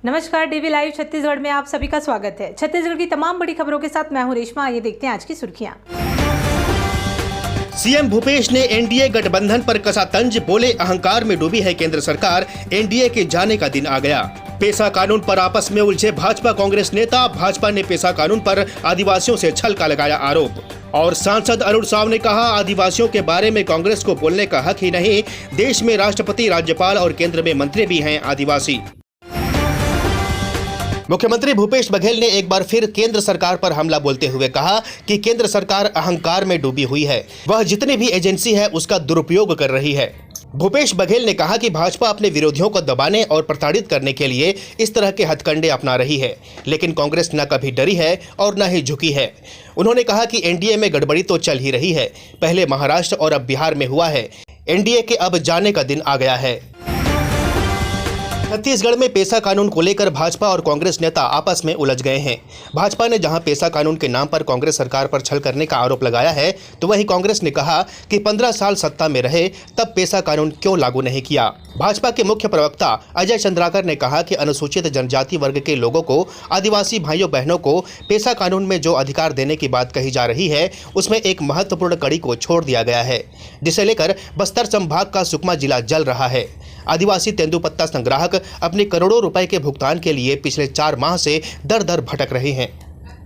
नमस्कार, DV live Chhattisgarh में आप सभी का स्वागत है। छत्तीसगढ़ की तमाम बड़ी खबरों के साथ मैं हूं रेशमा। आइए देखते हैं आज की सुर्खियां। सीएम भूपेश ने एनडीए गठबंधन पर कसा तंज, बोले अहंकार में डूबी है केंद्र सरकार, एनडीए के जाने का दिन आ गया। पेसा कानून पर आपस में उलझे भाजपा कांग्रेस नेता, भाजपा ने पेसा कानून पर आदिवासियों से छल का लगाया आरोप। और सांसद अरुण साव ने कहा, आदिवासियों के बारे में कांग्रेस को बोलने का हक ही नहीं, देश में राष्ट्रपति, राज्यपाल और केंद्र में मंत्री भी हैं आदिवासी। मुख्यमंत्री भूपेश बघेल ने एक बार फिर केंद्र सरकार पर हमला बोलते हुए कहा कि केंद्र सरकार अहंकार में डूबी हुई है, वह जितनी भी एजेंसी है उसका दुरुपयोग कर रही है। भूपेश बघेल ने कहा कि भाजपा अपने विरोधियों को दबाने और प्रताड़ित करने के लिए इस तरह के हथकंडे अपना रही है, लेकिन कांग्रेस न कभी डरी है और न ही झुकी है। उन्होंने कहा कि एनडीए में गड़बड़ी तो चल ही रही है, पहले महाराष्ट्र और अब बिहार में हुआ है, एनडीए के अब जाने का दिन आ गया है। छत्तीसगढ़ में पेसा कानून को लेकर भाजपा और कांग्रेस नेता आपस में उलझ गए हैं। भाजपा ने जहां पेसा कानून के नाम पर कांग्रेस सरकार पर छल करने का आरोप लगाया है, तो वहीं कांग्रेस ने कहा कि 15 साल सत्ता में रहे तब पेसा कानून क्यों लागू नहीं किया। भाजपा के मुख्य प्रवक्ता अजय चंद्राकर ने कहा कि अनुसूचित जनजाति वर्ग के लोगों को, आदिवासी भाइयों बहनों को पेसा कानून में जो अधिकार देने की बात कही जा रही है, उसमें एक महत्वपूर्ण कड़ी को छोड़ दिया गया है, जिसे लेकर बस्तर संभाग का सुकमा जिला जल रहा है। आदिवासी तेंदुपत्ता संग्राहक अपने करोड़ों रुपए के भुगतान के लिए पिछले 4 माह से दर दर भटक रहे हैं।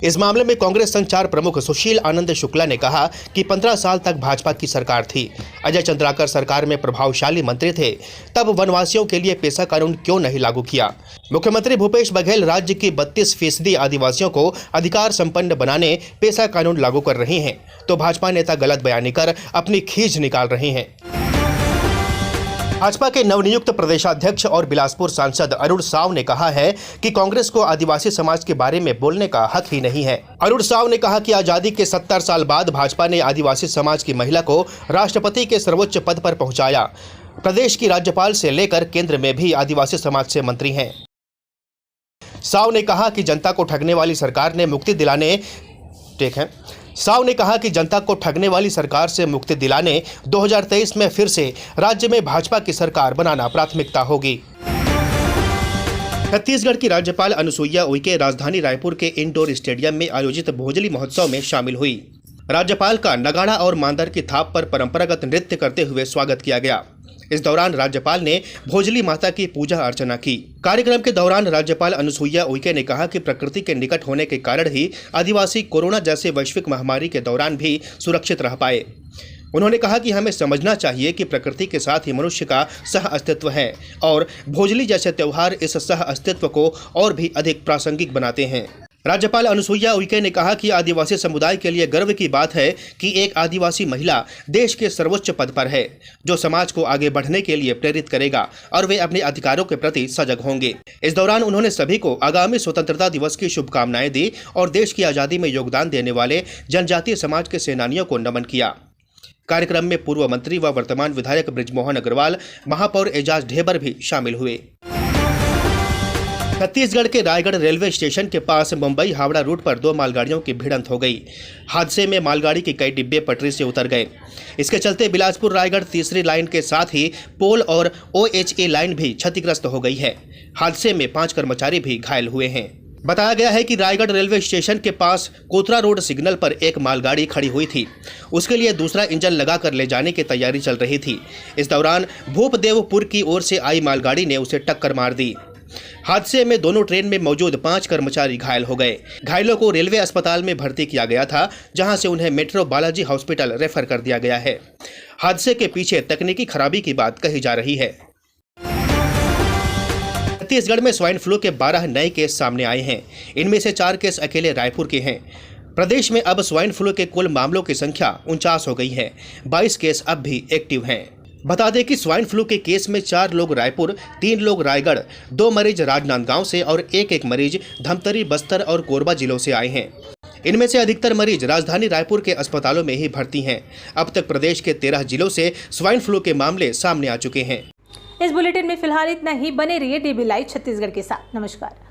इस मामले में कांग्रेस संचार प्रमुख सुशील आनंद शुक्ला ने कहा कि 15 साल तक भाजपा की सरकार थी, अजय चंद्राकर सरकार में प्रभावशाली मंत्री थे, तब वनवासियों के लिए पेसा कानून क्यों नहीं लागू किया। मुख्यमंत्री भूपेश बघेल राज्य की 32% आदिवासियों को अधिकार संपन्न बनाने पेसा कानून लागू कर रहे हैं, तो भाजपा नेता गलत बयानी कर अपनी खींच निकाल रहे हैं। भाजपा के नवनियुक्त प्रदेशाध्यक्ष और बिलासपुर सांसद अरुण साव ने कहा है कि कांग्रेस को आदिवासी समाज के बारे में बोलने का हक ही नहीं है। अरुण साव ने कहा कि आजादी के 70 साल बाद भाजपा ने आदिवासी समाज की महिला को राष्ट्रपति के सर्वोच्च पद पर पहुंचाया। प्रदेश की राज्यपाल से लेकर केंद्र में भी आदिवासी समाज से मंत्री हैं। साव ने कहा कि जनता को ठगने वाली सरकार ने मुक्ति दिलाने साव ने कहा कि जनता को ठगने वाली सरकार से मुक्ति दिलाने 2023 में फिर से राज्य में भाजपा की सरकार बनाना प्राथमिकता होगी। छत्तीसगढ़ की राज्यपाल अनुसुईया उइके राजधानी रायपुर के इंडोर स्टेडियम में आयोजित भोजली महोत्सव में शामिल हुई। राज्यपाल का नगाड़ा और मांदर की थाप पर परंपरागत नृत्य करते हुए स्वागत किया गया। इस दौरान राज्यपाल ने भोजली माता की पूजा अर्चना की। कार्यक्रम के दौरान राज्यपाल अनुसुईया उइके ने कहा कि प्रकृति के निकट होने के कारण ही आदिवासी कोरोना जैसे वैश्विक महामारी के दौरान भी सुरक्षित रह पाए। उन्होंने कहा कि हमें समझना चाहिए कि प्रकृति के साथ ही मनुष्य का सह अस्तित्व है और भोजली जैसे त्योहार इस सह अस्तित्व को और भी अधिक प्रासंगिक बनाते हैं। राज्यपाल अनुसुईया उइके ने कहा कि आदिवासी समुदाय के लिए गर्व की बात है कि एक आदिवासी महिला देश के सर्वोच्च पद पर है, जो समाज को आगे बढ़ने के लिए प्रेरित करेगा और वे अपने अधिकारों के प्रति सजग होंगे। इस दौरान उन्होंने सभी को आगामी स्वतंत्रता दिवस की शुभकामनाएं दी और देश की आज़ादी में योगदान देने वाले जनजातीय समाज के सेनानियों को नमन किया। कार्यक्रम में पूर्व मंत्री व वर्तमान विधायक बृजमोहन अग्रवाल, महापौर एजाज ढेबर भी शामिल हुए। छत्तीसगढ़ के रायगढ़ रेलवे स्टेशन के पास मुंबई हावड़ा रूट पर 2 मालगाड़ियों की भिड़ंत हो गई। हादसे में मालगाड़ी के कई डिब्बे पटरी से उतर गए। इसके चलते बिलासपुर रायगढ़ तीसरी लाइन के साथ ही पोल और OHA लाइन भी क्षतिग्रस्त हो गई है। हादसे में 5 कर्मचारी भी घायल हुए हैं। बताया गया है कि रायगढ़ रेलवे स्टेशन के पास कोतरा रोड सिग्नल पर एक मालगाड़ी खड़ी हुई थी। उसके लिए दूसरा इंजन लगाकर ले जाने की तैयारी चल रही थी। इस दौरान भूपदेवपुर की ओर से आई मालगाड़ी ने उसे टक्कर मार दी। हादसे में दोनों ट्रेन में मौजूद 5 कर्मचारी घायल हो गए। घायलों को रेलवे अस्पताल में भर्ती किया गया था, जहां से उन्हें मेट्रो बालाजी हॉस्पिटल रेफर कर दिया गया है। हादसे के पीछे तकनीकी खराबी की बात कही जा रही है। छत्तीसगढ़ में स्वाइन फ्लू के 12 नए केस सामने आए हैं। इनमें से 4 केस अकेले रायपुर के हैं। प्रदेश में अब स्वाइन फ्लू के कुल मामलों की संख्या 49 हो गई है। 22 केस अब भी एक्टिव हैं। बता दें कि स्वाइन फ्लू के केस में 4 लोग रायपुर, 3 लोग रायगढ़, 2 मरीज राजनांदगांव से और एक मरीज धमतरी, बस्तर और कोरबा जिलों से आए हैं। इनमें से अधिकतर मरीज राजधानी रायपुर के अस्पतालों में ही भर्ती हैं। अब तक प्रदेश के 13 जिलों से स्वाइन फ्लू के मामले सामने आ चुके हैं। इस बुलेटिन में फिलहाल इतना ही। बने रहिए डीवी लाइव छत्तीसगढ़ के साथ। नमस्कार।